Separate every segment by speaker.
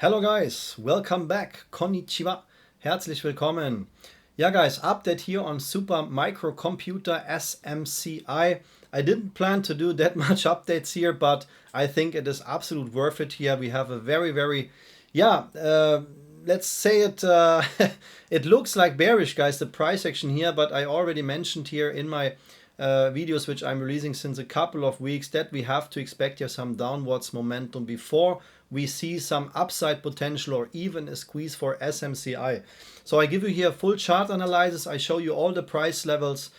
Speaker 1: Hello guys, welcome back. Konnichiwa. Herzlich willkommen. Yeah guys, update here on Super Microcomputer SMCI. I didn't plan to do that much updates here, but I think it is absolute worth it here. We have a very, let's say it, it looks like bearish guys, the price action here, but I already mentioned here in my videos which I'm releasing since a couple of weeks that we have to expect here some downwards momentum before we see some upside potential or even a squeeze for SMCI. So I give you here a full chart analysis. I show you all the price levels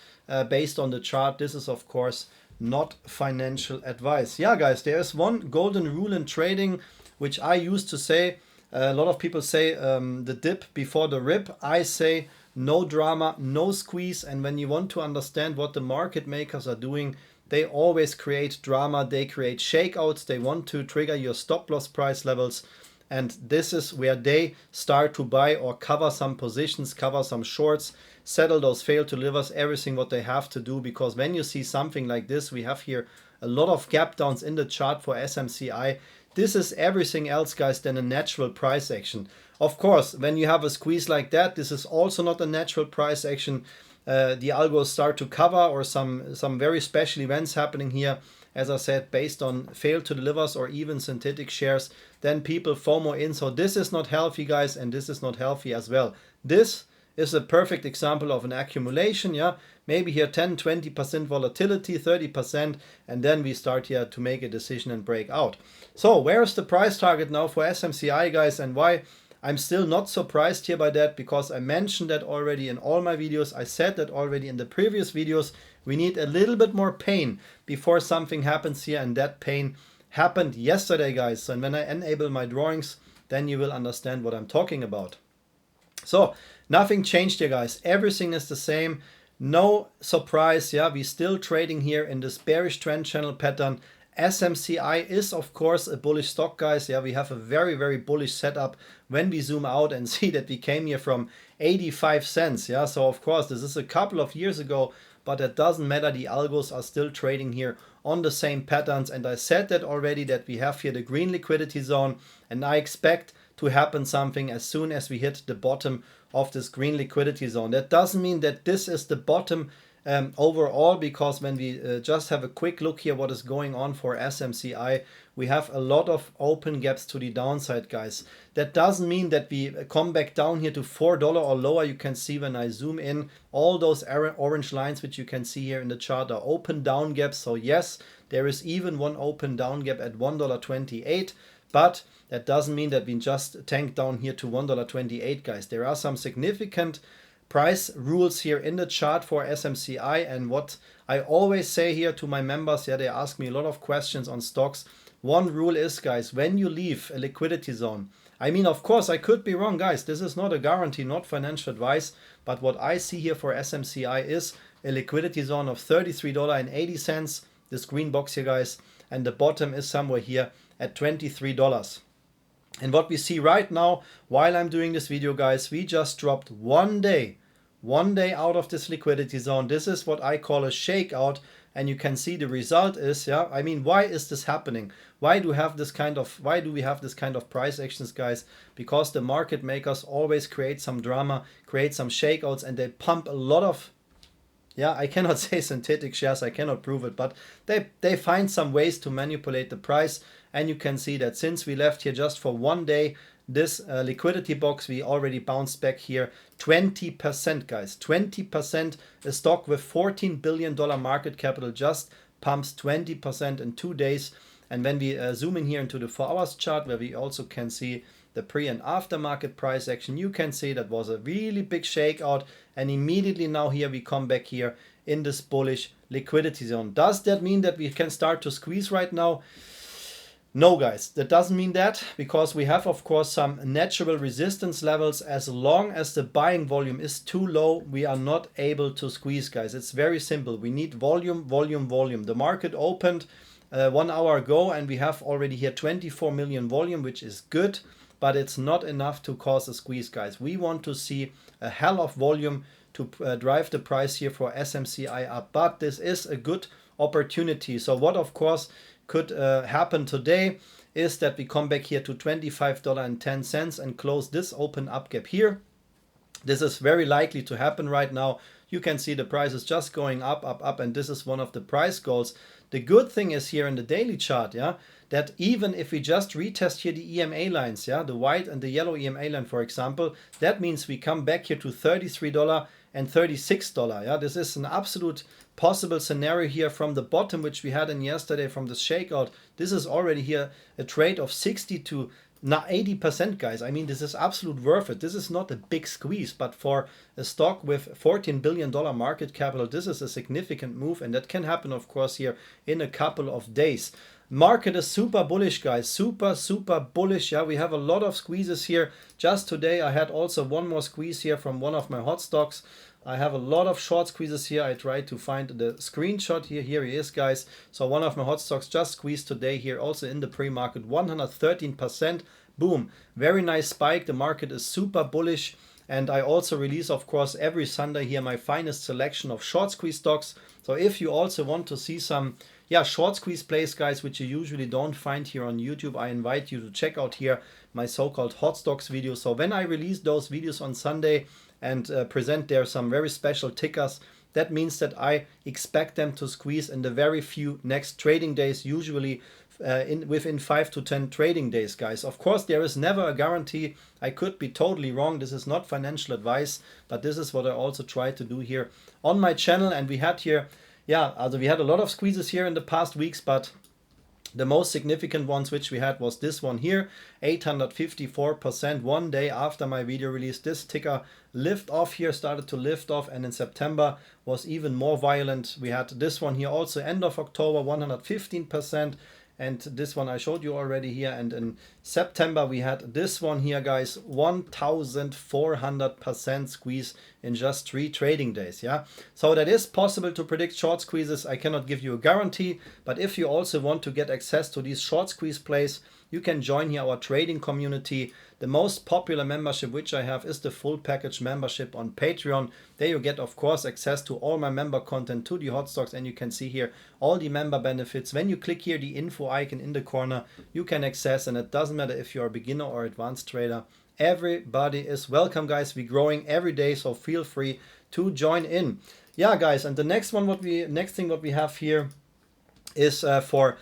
Speaker 1: based on the chart. This is of course not financial advice. Yeah guys, there's one golden rule in trading which I used to say. A lot of people say the dip before the rip. I say no drama, no squeeze. And when you want to understand what the market makers are doing, they always create drama, they create shakeouts, they want to trigger your stop loss price levels. And this is where they start to buy or cover some positions, cover some shorts, settle those failed to delivers, everything what they have to do. Because when you see something like this, we have here a lot of gap downs in the chart for SMCI. This is everything else, guys, than a natural price action. Of course, when you have a squeeze like that, this is also not a natural price action. The algos start to cover or some very special events happening here, as I said, based on failed to delivers or even synthetic shares, then people FOMO in. So this is not healthy, guys, and this is not healthy as well. This is a perfect example of an accumulation. Yeah, maybe here 10-20% volatility, 30%, and then we start here to make a decision and break out. So where's the price target now for SMCI, guys, and why I'm still not surprised here by that? Because I mentioned that already in all my videos. I said that already in the previous videos. We need a little bit more pain before something happens here, and that pain happened yesterday, guys. And when I enable my drawings, then you will understand what I'm talking about. So nothing changed here, guys. Everything is the same. No surprise. Yeah, we're still trading here in this bearish trend channel pattern. SMCI is of course a bullish stock, guys. Yeah, we have a very bullish setup when we zoom out and see that we came here from 85 cents. Yeah, so of course this is a couple of years ago, but that doesn't matter. The algos are still trading here on the same patterns, and I said that already, that we have here the green liquidity zone, and I expect to happen something as soon as we hit the bottom of this green liquidity zone. That doesn't mean that this is the bottom overall, because when we just have a quick look here what is going on for SMCI, we have a lot of open gaps to the downside, guys. That doesn't mean that we come back down here to $4 or lower. You can see when I zoom in, all those orange lines which you can see here in the chart are open down gaps. So yes, there is even one open down gap at $1.28, but that doesn't mean that we just tanked down here to $1.28, guys. There are some significant price rules here in the chart for SMCI, and what I always say here to my members, yeah, they ask me a lot of questions on stocks. One rule is, guys, when you leave a liquidity zone, I mean, of course, I could be wrong, guys. This is not a guarantee, not financial advice, but what I see here for SMCI is a liquidity zone of $33.80, this green box here, guys, and the bottom is somewhere here at $23. And what we see right now, while I'm doing this video, guys, we just dropped one day out of this liquidity zone. This is what I call a shakeout, and you can see the result is, yeah, I mean, why is this happening? Why do we have this kind of price actions, guys? Because the market makers always create some drama, create some shakeouts, and they pump a lot of, yeah, I cannot say synthetic shares, I cannot prove it, but they find some ways to manipulate the price. And you can see that since we left here just for one day, this liquidity box, we already bounced back here 20%, guys. 20%. A stock with $14 billion market capital just pumps 20% in 2 days. And when we zoom in here into the 4 hours chart, where we also can see the pre and after market price action, you can see that was a really big shakeout, and immediately now here we come back here in this bullish liquidity zone. Does that mean that we can start to squeeze right now? No, guys, that doesn't mean that, because we have, of course, some natural resistance levels. As long as the buying volume is too low, we are not able to squeeze, guys. It's very simple. We need volume. The market opened 1 hour ago, and we have already here 24 million volume, which is good, but it's not enough to cause a squeeze, guys. We want to see a hell of volume to drive the price here for SMCI up, but this is a good opportunity. So what, of course, could happen today is that we come back here to $25.10 and close this open up gap here. This is very likely to happen right now. You can see the price is just going up, up, up, and this is one of the price goals. The good thing is here in the daily chart, yeah, that even if we just retest here the EMA lines, yeah, the white and the yellow EMA line, for example, that means we come back here to $33 and $36. Yeah, this is an absolute possible scenario here from the bottom, which we had in yesterday from the shakeout. This is already here a trade of 60 to 80%, guys. I mean, this is absolute worth it. This is not a big squeeze, but for a stock with $14 billion market capital, this is a significant move, and that can happen, of course, here in a couple of days. Market is super bullish, guys. Super bullish. Yeah, we have a lot of squeezes here. Just today, I had also one more squeeze here from one of my hot stocks. I have a lot of short squeezes here. I tried to find the screenshot here. Here he is, guys. So one of my hot stocks just squeezed today here, also in the pre-market, 113%. Boom. Very nice spike. The market is super bullish. And I also release, of course, every Sunday here my finest selection of short squeeze stocks. So if you also want to see some short squeeze plays, guys, which you usually don't find here on YouTube, I invite you to check out here my so-called hot stocks video. So when I release those videos on Sunday and present there some very special tickers, that means that I expect them to squeeze in the very few next trading days, usually within 5 to 10 trading days, guys. Of course, there is never a guarantee. I could be totally wrong. This is not financial advice, but this is what I also try to do here on my channel. And we had here, we had a lot of squeezes here in the past weeks, but the most significant ones which we had was this one here, 854%. One day after my video release, this ticker started to lift off, and in September was even more violent. We had this one here also end of October, 115%. And this one I showed you already here. And in September, we had this one here, guys, 1,400% squeeze in just 3 trading days. Yeah, so that is possible to predict short squeezes. I cannot give you a guarantee, but if you also want to get access to these short squeeze plays, you can join here our trading community. The most popular membership which I have is the full package membership on Patreon. There you get, of course, access to all my member content, to the hot stocks, and you can see here all the member benefits. When you click here the info icon in the corner, you can access, and it doesn't matter if you're a beginner or advanced trader. Everybody is welcome, guys. We're growing every day, so feel free to join in. Yeah, guys, and the next thing what we have here is for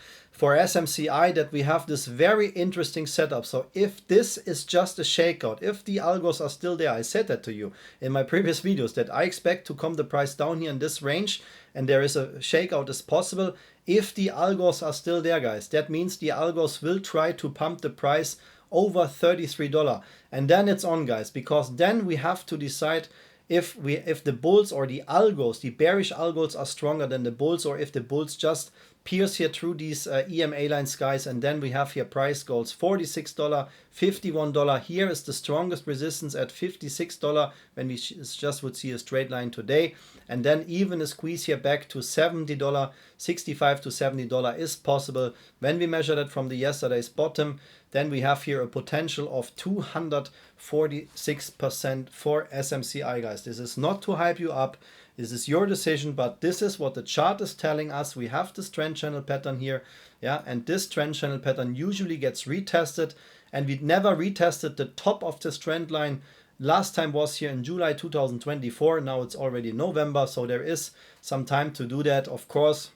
Speaker 1: SMCI, that we have this very interesting setup. So if this is just a shakeout, if the algos are still there, I said that to you in my previous videos, that I expect to come the price down here in this range, and there is a shakeout is possible. If the algos are still there, guys, that means the algos will try to pump the price over $33, and then it's on, guys, because then we have to decide if the bulls or the algos, the bearish algos, are stronger than the bulls, or if the bulls just pierce here through these EMA lines, guys. And then we have here price goals, $46, $51. Here is the strongest resistance at $56 when we just would see a straight line today. And then even a squeeze here back to $70, $65 to $70 is possible. When we measure that from the yesterday's bottom, then we have here a potential of 246% for SMCI, guys. This is not to hype you up. This is your decision, but this is what the chart is telling us. We have this trend channel pattern here, yeah, and this trend channel pattern usually gets retested, and we never retested the top of this trend line. Last time was here in July 2024. Now it's already November, so there is some time to do that. Of course,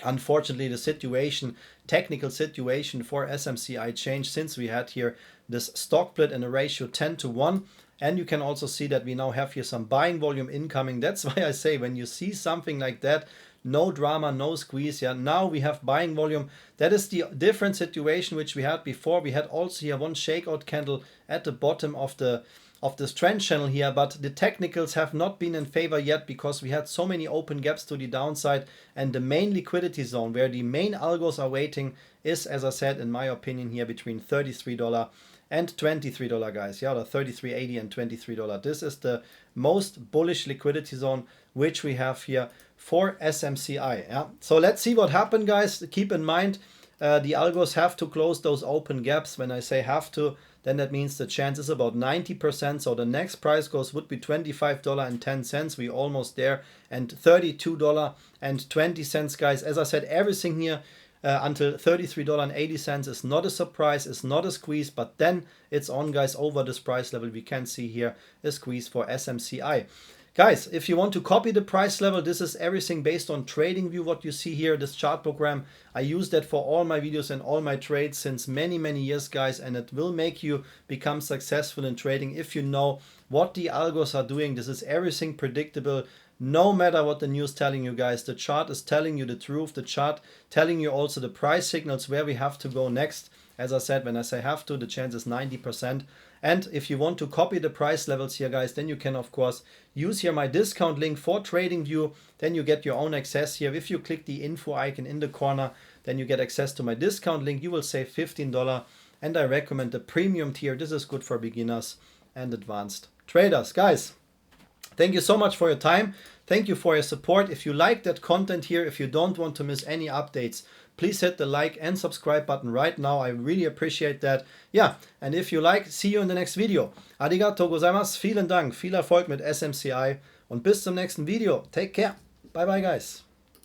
Speaker 1: unfortunately, the technical situation for SMCI changed since we had here this stock split in a ratio 10:1. And you can also see that we now have here some buying volume incoming. That's why I say, when you see something like that, no drama, no squeeze. Yeah, now we have buying volume. That is the different situation which we had before. We had also here one shakeout candle at the bottom of this trend channel here, but the technicals have not been in favor yet, because we had so many open gaps to the downside, and the main liquidity zone where the main algos are waiting is, as I said, in my opinion, here between $33 and $23, guys. Yeah, the $33.80 and $23. This is the most bullish liquidity zone which we have here for SMCI. Yeah, so let's see what happened, guys. Keep in mind, the algos have to close those open gaps. When I say have to, then that means the chance is about 90%. So the next price goes would be $25.10. We almost there, and $32.20, guys. As I said, everything here until $33.80 is not a surprise, is not a squeeze, but then it's on, guys, over this price level. We can see here a squeeze for SMCI. Guys, if you want to copy the price level, this is everything based on TradingView, what you see here, this chart program. I use that for all my videos and all my trades since many, many years, guys, and it will make you become successful in trading if you know what the algos are doing. This is everything predictable. No matter what the news telling you, guys, the chart is telling you the truth. The chart telling you also the price signals where we have to go next. As I said, when I say have to, the chance is 90%. And if you want to copy the price levels here, guys, then you can, of course, use here my discount link for TradingView. Then you get your own access here. If you click the info icon in the corner, then you get access to my discount link. You will save $15. And I recommend the premium tier. This is good for beginners and advanced traders. Guys, thank you so much for your time. Thank you for your support. If you like that content here, if you don't want to miss any updates, please hit the like and subscribe button right now. I really appreciate that. Yeah, and if you like, see you in the next video. Arigatou gozaimasu. Vielen Dank. Viel Erfolg mit SMCI und bis zum nächsten Video. Take care. Bye bye, guys.